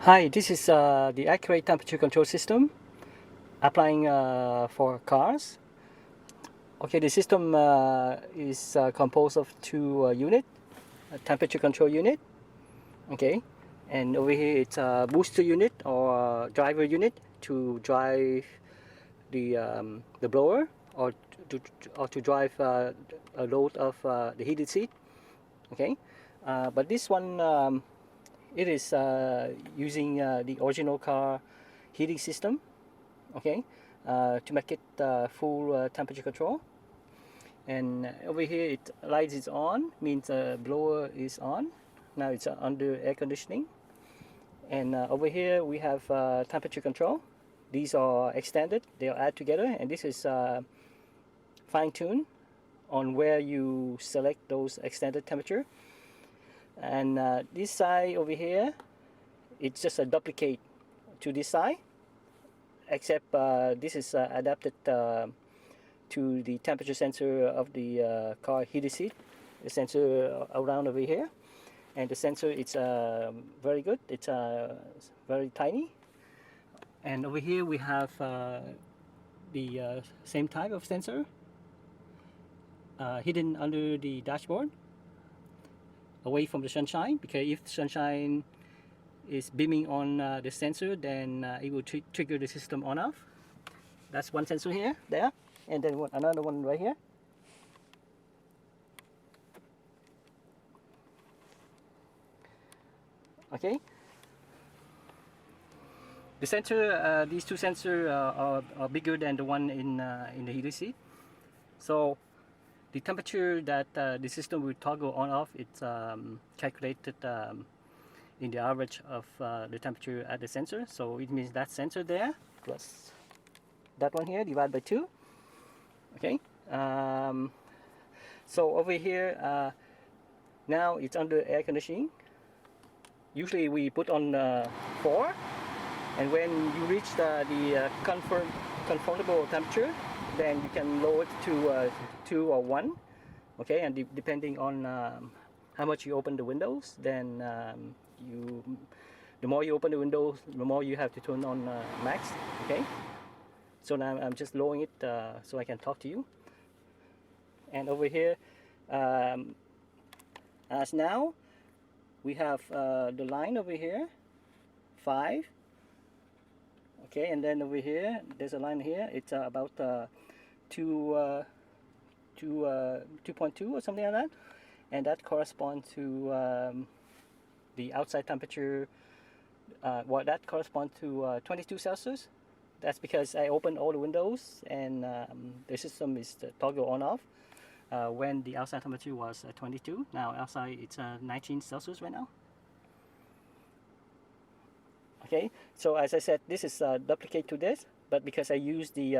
Hi, this is the accurate temperature control system applying for cars. Okay, the system is composed of two units, a temperature control unit, okay, and over here it's a booster unit or driver unit to drive the blower or to drive a load of the heated seat, okay. But this one it is using the original car heating system, okay, to make it full temperature control. And over here it lights is on, means blower is on. Now it's under air conditioning. And over here we have temperature control. These are extended, they are add together, and this is fine-tuned on where you select those extended temperature. And this side over here, it's just a duplicate to this side, except this is adapted to the temperature sensor of the car heated seat, the sensor around over here. And the sensor, it's very good, it's very tiny. And over here we have the same type of sensor hidden under the dashboard, away from the sunshine, because if the sunshine is beaming on the sensor, then it will trigger the system on off. That's one sensor here, there, and then another one right here. Okay. The sensor, these two sensors are bigger than the one in the heated seat. So the temperature that the system will toggle on off, it's calculated in the average of the temperature at the sensor. So it means that sensor there plus that one here divided by 2. Okay. So over here, now it's under air conditioning. Usually we put on 4, and when you reach the comfortable temperature, then you can lower it to 2 or 1. Okay, and depending on how much you open the windows, then the more you open the windows, the more you have to turn on max. Okay, so now I'm just lowering it so I can talk to you. And over here, as now we have the line over here, 5. Okay, and then over here there's a line here, it's about 2.2 or something like that, and that corresponds to the outside temperature. Well, that corresponds to 22 Celsius. That's because I opened all the windows, and the system is toggle on off when the outside temperature was 22. Now outside it's 19 Celsius right now. Okay, so as I said, this is duplicate to this, but because I use the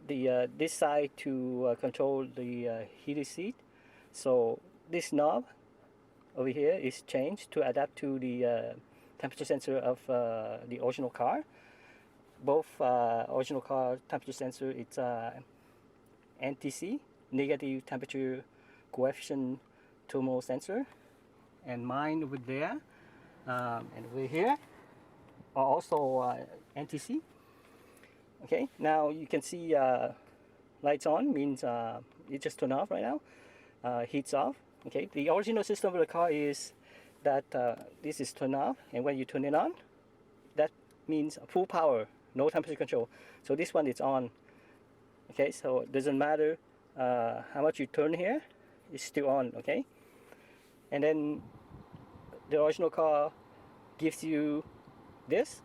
this side to control the heated seat, so this knob over here is changed to adapt to the temperature sensor of the original car. Both original car temperature sensor, it's NTC, negative temperature coefficient thermal sensor, and mine over there and over here are also NTC. Okay, now you can see lights on means it just turned off right now, heats off. Okay, the original system of the car is that this is turned off, and when you turn it on, that means full power, no temperature control. So this one is on. Okay, so it doesn't matter how much you turn here, it's still on. Okay, and then the original car gives you this,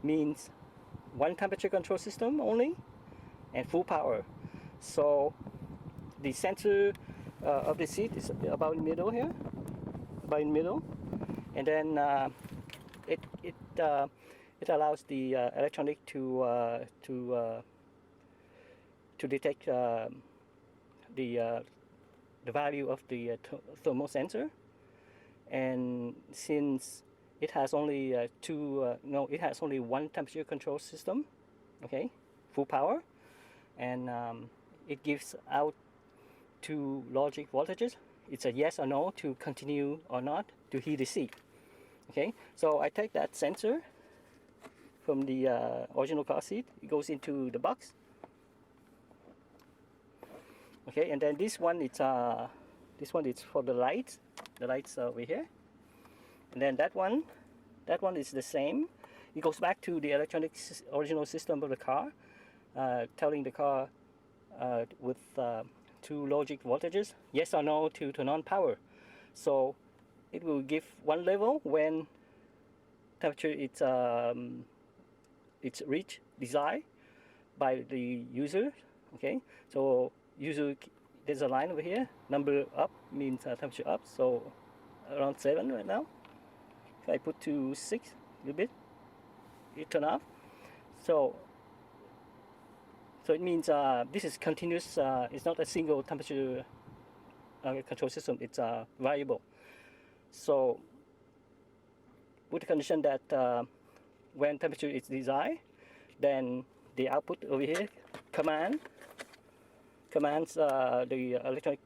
means one temperature control system only and full power. So the center of the seat is about in the middle here, about in the middle, and then it allows the electronic to detect the value of the thermal sensor. And since it has only it has only one temperature control system, okay, full power, and it gives out 2 logic voltages. It's a yes or no to continue or not to heat the seat. Okay, so I take that sensor from the original car seat. It goes into the box. Okay, and then this one it's for the lights. The lights over here. And then that one is the same. It goes back to the original system of the car, telling the car with two logic voltages, yes or no, to turn on power. So it will give one level when temperature it's reached desired by the user. Okay, so user, there's a line over here. Number up means temperature up, so around 7 right now. If I put to 6 a little bit, it turn off. So it means this is continuous. It's not a single temperature control system. It's variable. So with the condition that when temperature is desired, then the output over here commands the electronic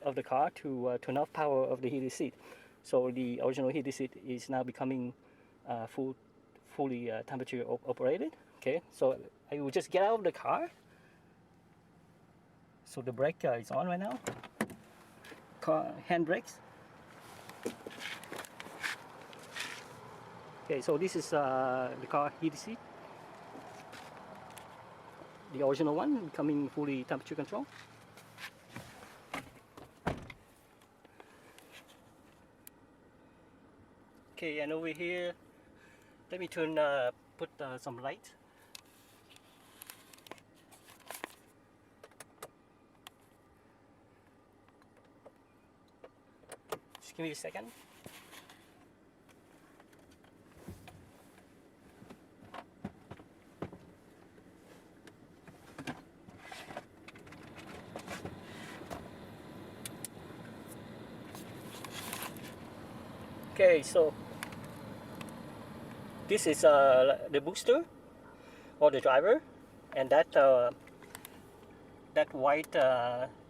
of the car to turn off power of the heated seat. So the original heated seat is now becoming fully temperature operated. Okay, so I will just get out of the car. So the brake is on right now. Car hand brakes. Okay, so this is the car heated seat. The original one becoming fully temperature control. Okay, and over here, let me put some light. Just give me a second. Okay, so this is the booster or the driver, and that white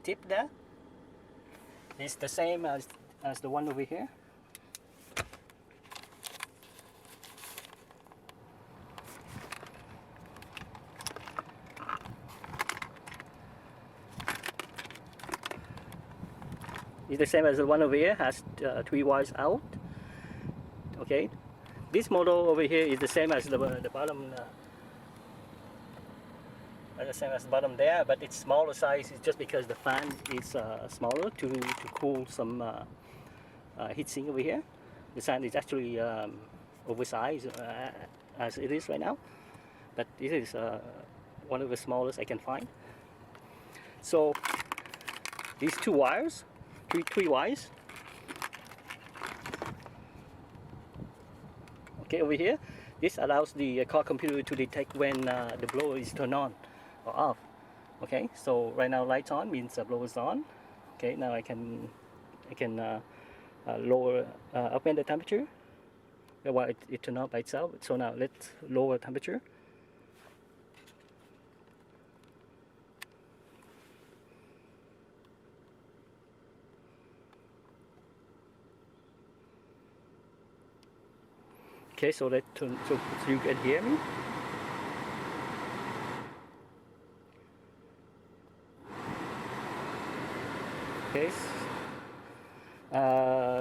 tip there is the same as the one over here. It's the same as the one over here, has 3 wires out. Okay, this model over here is the same as the bottom, the same as the bottom there, but it's smaller size. It's just because the fan is smaller to cool some heatsink over here. The fan is actually oversized as it is right now, but this is one of the smallest I can find. So these 2 wires, three wires. Okay, over here, this allows the car computer to detect when the blower is turned on or off. Okay, so right now lights on means the blower is on. Okay, now I can lower open the temperature while it turned on by itself. So now let's lower temperature. Okay, so so you can hear me. Okay,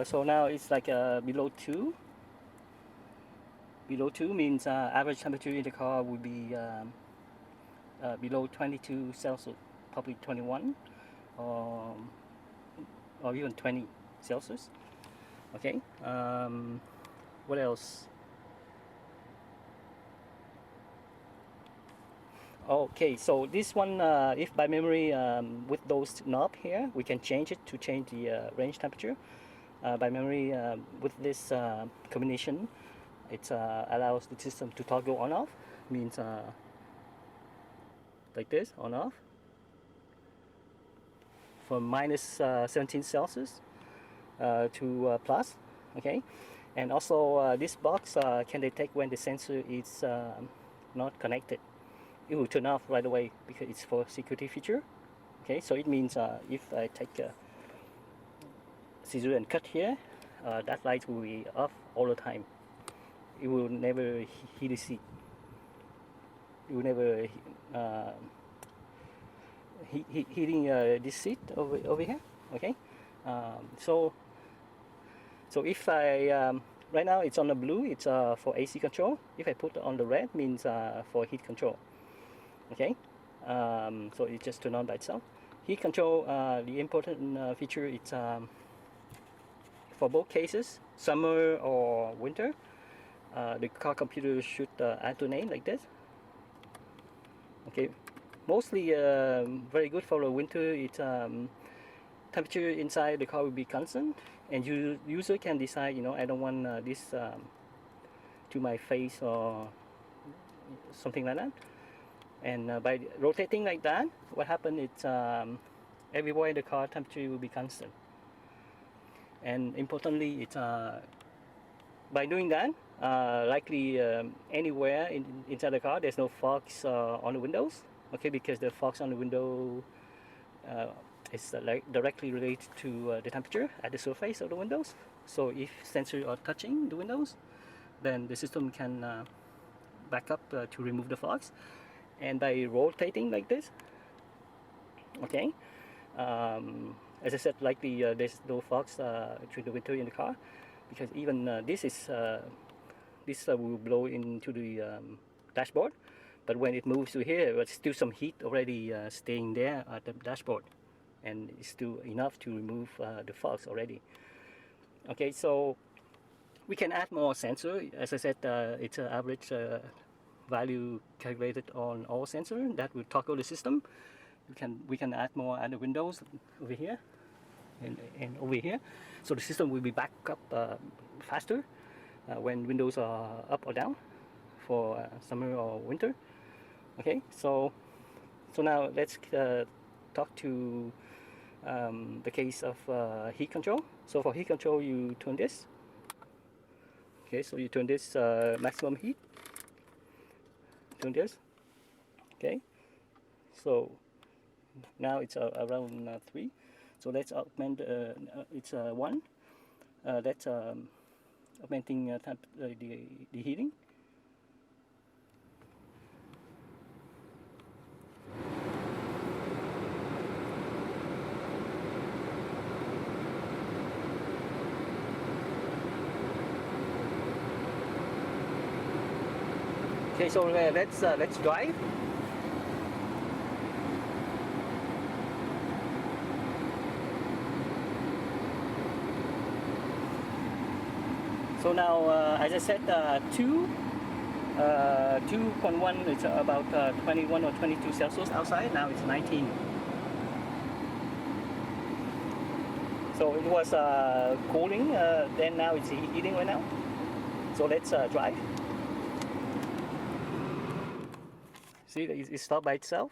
so now it's like below 2. Below 2 means average temperature in the car would be below 22 Celsius, probably 21 or even 20 Celsius. Okay, what else? Okay, so this one, if by memory, with those knob here, we can change it to change the range temperature. By memory, with this combination, it allows the system to toggle on off. Means like this, on off, from minus 17 Celsius to plus. Okay, and also this box can detect when the sensor is not connected. It will turn off right away because it's for security feature. Okay, so it means if I take a scissor and cut here, that light will be off all the time. It will never heat the seat. It will never heating this seat over here. Okay, so if I right now it's on the blue, it's for AC control. If I put on the red, means for heat control. Okay, so it just turn on by itself. Heat control, the important feature, it's for both cases, summer or winter. The car computer should alternate like this. Okay, mostly very good for the winter. It's temperature inside the car will be constant, and user can decide, you know, I don't want this to my face or something like that. And by rotating like that, what happens is everywhere in the car temperature will be constant. And importantly, it's by doing that, likely anywhere inside the car, there's no fogs on the windows. Okay, because the fogs on the window is directly related to the temperature at the surface of the windows. So if sensors are touching the windows, then the system can back up to remove the fogs. And by rotating like this, okay, as I said, likely there's no fogs during the winter in the car, because even this will blow into the dashboard, but when it moves to here, there's still some heat already staying there at the dashboard, and it's still enough to remove the fogs already. Okay, so we can add more sensor. As I said, it's an average value calculated on all sensor that will toggle the system. We can add more at the windows over here and over here, so the system will be back up faster when windows are up or down for summer or winter. Okay, so now let's talk to the case of heat control. So for heat control, you turn this. Okay, so you turn this maximum heat. Turn this. Okay, so now it's around 3. So let's augment. It's 1. That's augmenting the heating. Okay, so let's drive. So now, as I said, 2.1 is about 21 or 22 Celsius outside. Now it's 19. So it was cooling, then now it's heating right now. So let's drive. See, it stopped by itself,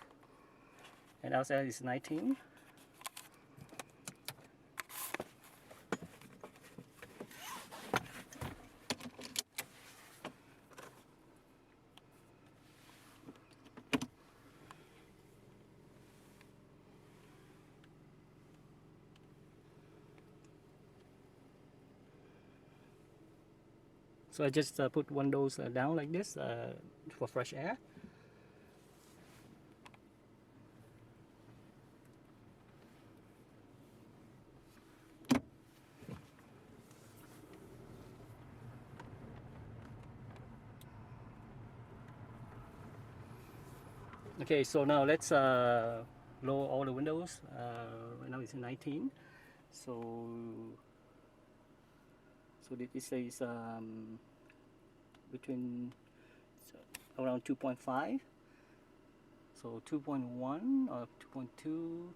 and outside is 19. So I just put windows down like this for fresh air. Okay, so now let's lower all the windows. Right now it's 19. So this says between around 2.5. So 2.1 or 2.2.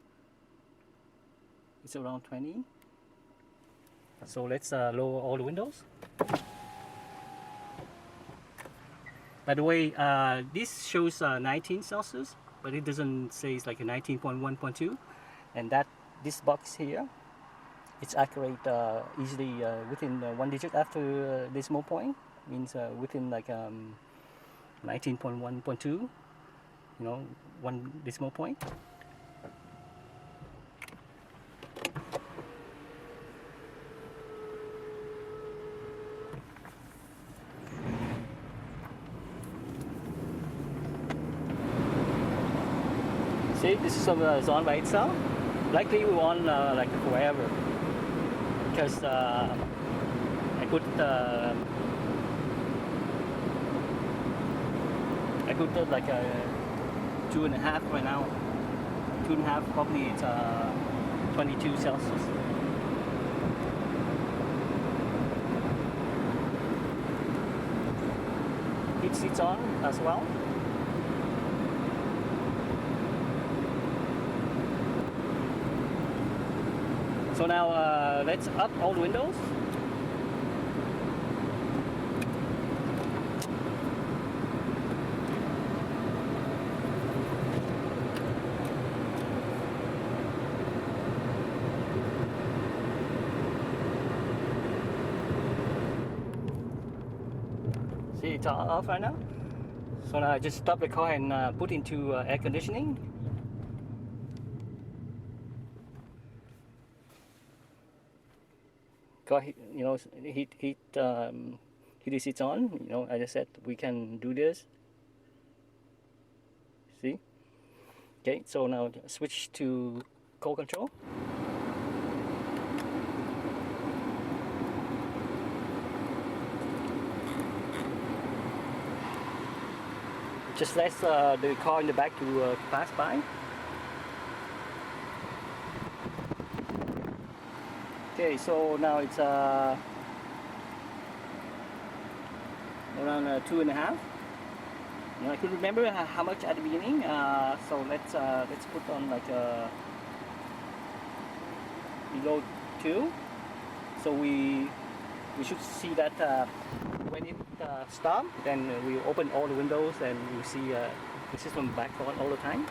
It's around 20. So let's lower all the windows. By the way, this shows 19 Celsius, but it doesn't say it's like a 19.1.2. And that this box here, it's accurate easily within 1 digit after decimal point. Means within like 19.1.2, you know, 1 decimal point. See, this system is on by itself. Likely we on like forever, because I put like a 2.5 right now. 2.5, probably it's 22 Celsius. Heat seats on as well. So now let's up all the windows. See, it's off right now. So now I just stop the car and put into air conditioning. Car, heat seats on. As I said, we can do this. See? Okay, so now switch to cold control. Just let the car in the back to pass by. Okay, so now it's around 2.5. I couldn't remember how much at the beginning, so let's put on like below 2. So we should see that when it stops, then we open all the windows and you see the system back on all the time.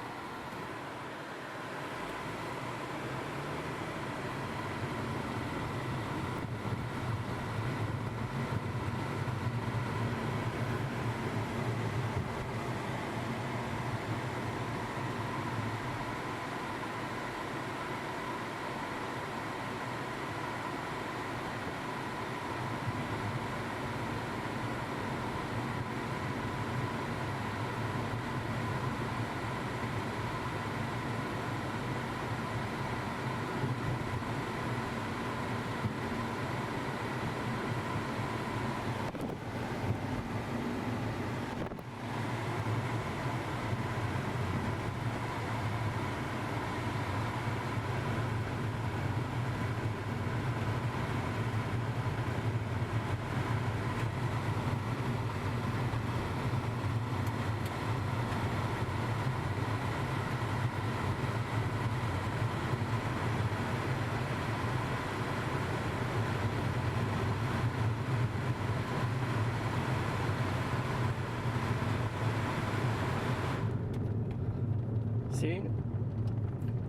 See?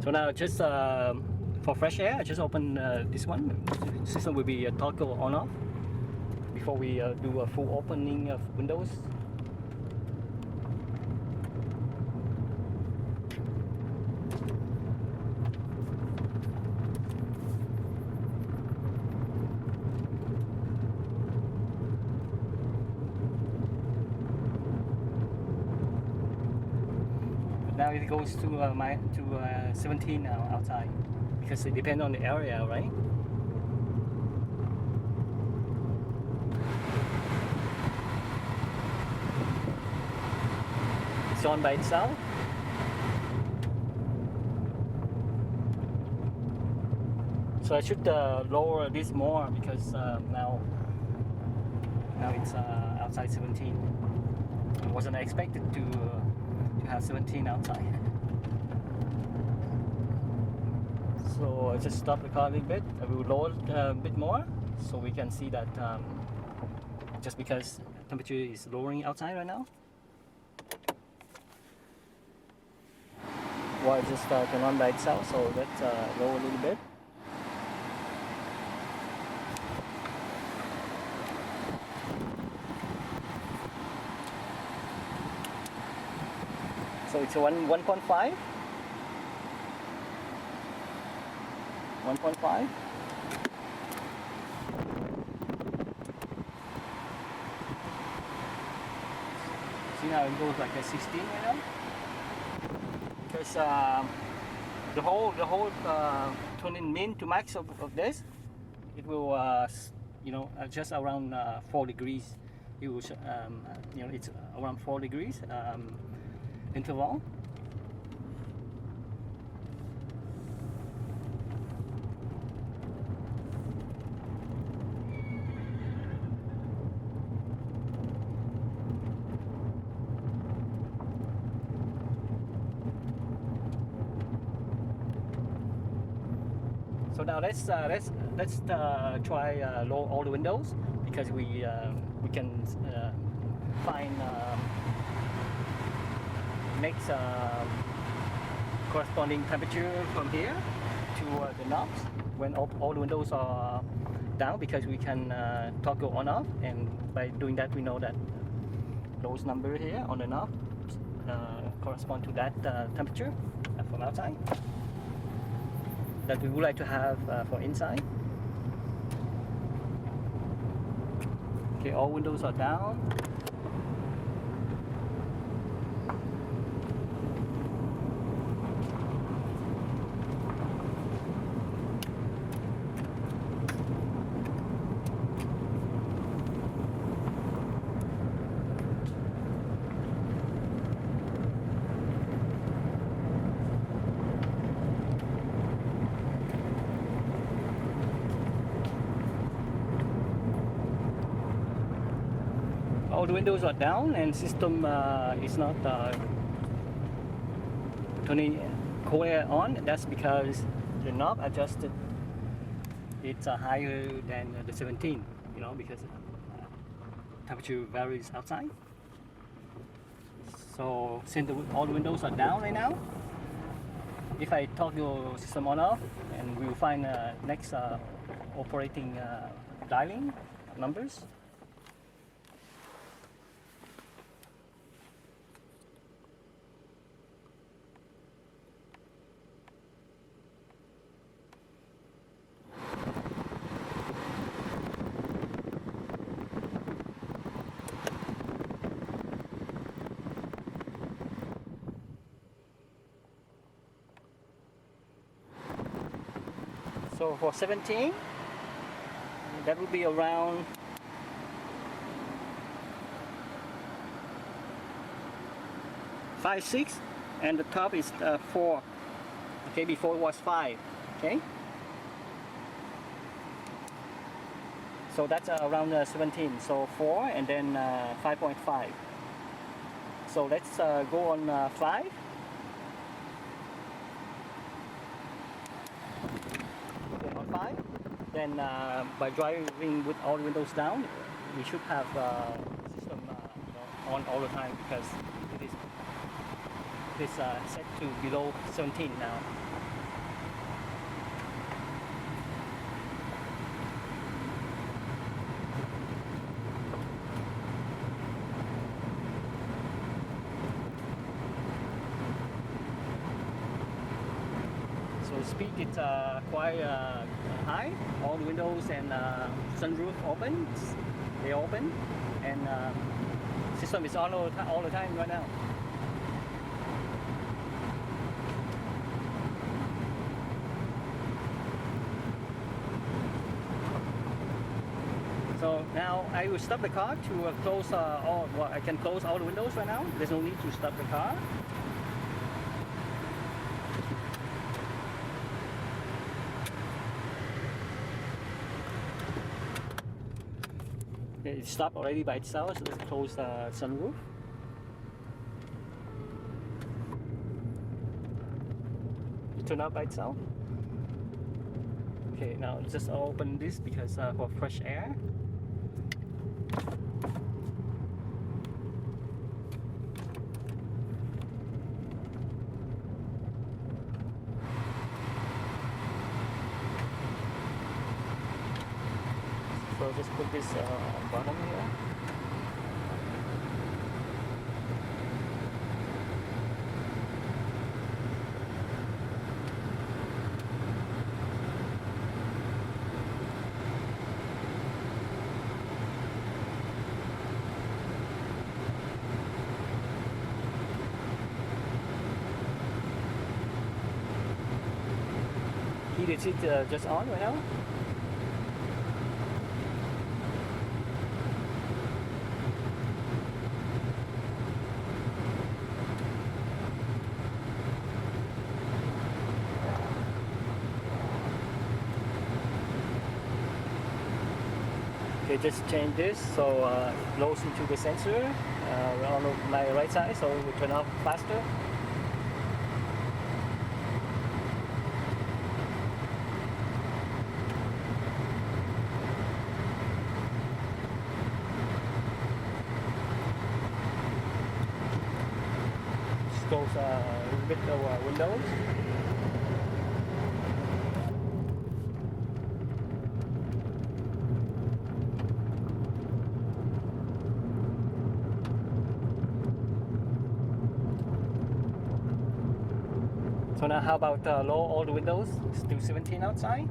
So now just for fresh air, I just open this one. The system will be toggle on off before we do a full opening of windows. Now it goes to 17 now outside, because it depends on the area, right? It's on by itself. So I should lower this more, because now it's outside 17. I wasn't expected to have 17 outside. So I just stop the car a little bit. I will lower it a bit more so we can see that just because temperature is lowering outside right now. Well, it just turn on by itself, so let's lower a little bit. So it's 1.5. 1.5. See now it goes like a 16 right now. because the whole tuning min to max of this, it will just around 4 degrees. It will it's around 4 degrees interval. So now let's try lower all the windows, because we can find next corresponding temperature from here to the knobs when all the windows are down, because we can toggle on off, and by doing that we know that those numbers here on the knob correspond to that temperature from outside that we would like to have for inside. Okay, all windows are down. All the windows are down, and system is not turning cold air on. That's because the knob adjusted. It's higher than the 17, because temperature varies outside. So since all the windows are down right now, if I toggle system on off, and we will find next operating dialing numbers. So for 17, that would be around 5.6, and the top is 4. Okay, before it was 5. Okay, so that's around 17. So 4 and then 5.5. So let's go on 5. Then by driving with all the windows down, we should have system on all the time, because it is set to below 17 now. So speed is quite high. All the windows and sunroof opens. They open, and system is on all the time right now. So now I will stop the car to close I can close all the windows right now. There's no need to stop the car. It stopped already by itself, so let's close the sunroof. It turned out by itself. Okay, now just open this because for fresh air. So just put this bottom here. is it just on right now? Okay, just change this so it blows into the sensor on my right side, so it will turn off faster. Just close a little bit the windows. So now how about lower all the windows? Still 17 outside.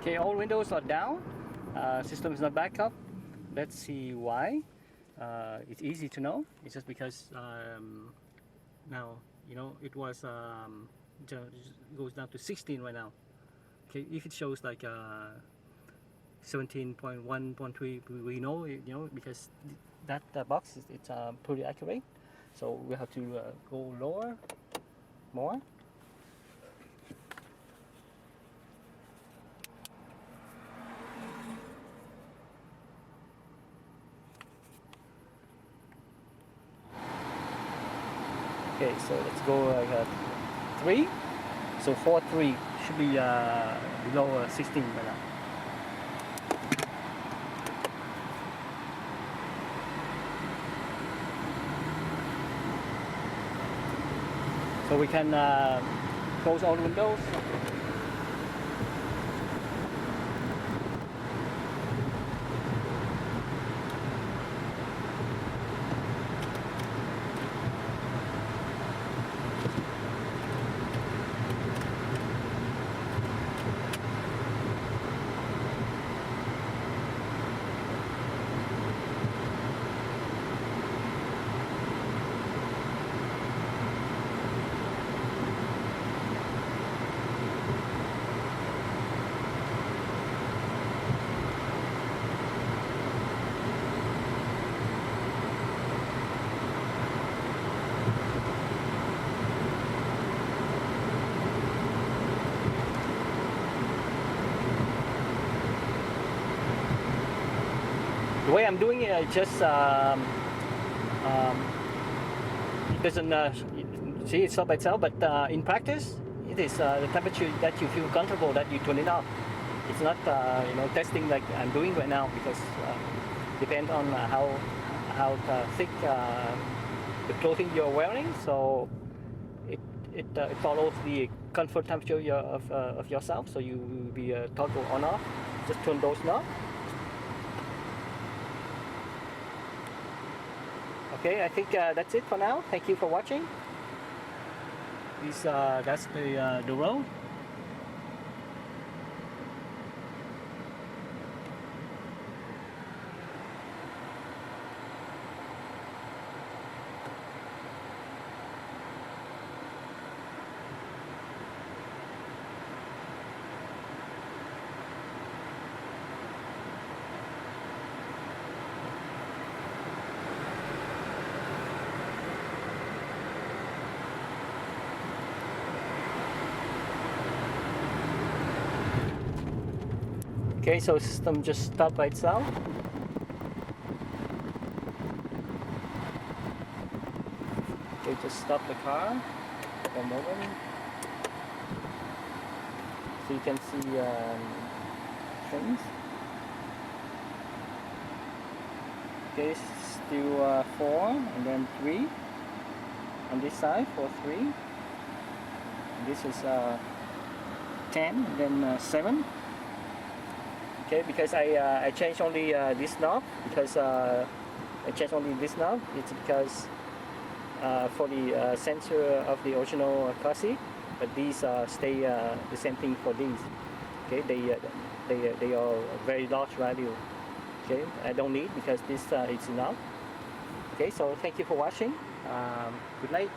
Okay, all windows are down. System is not back up. Let's see why. It's easy to know. It's just because now it was it goes down to 16 right now. Okay, if it shows like 17.1.3, we know because that box it's pretty accurate. So we have to go lower more. Okay, so let's go like 3. So 4.3 should be below 16 right now. So we can close all the windows. The way I'm doing it, I just it doesn't see it stop by itself, but in practice, it is the temperature that you feel comfortable that you turn it off. It's not testing like I'm doing right now, because depends on how thick the clothing you're wearing. So it follows the comfort temperature of yourself. So you will be toggle on off. Just turn those knobs. Okay, I think that's it for now. Thank you for watching. That's the road. Okay, so system just stopped by itself. just stop the car for a moment so you can see things. Okay, still 4 and then 3 on this side for 3. And this is 10 and then 7. Okay, because I changed only this knob, because I changed only this knob. It's because for the sensor of the original car seat, but these stay the same thing for these. Okay, they are very large value. Okay, I don't need because this is enough. Okay, so thank you for watching. Good night.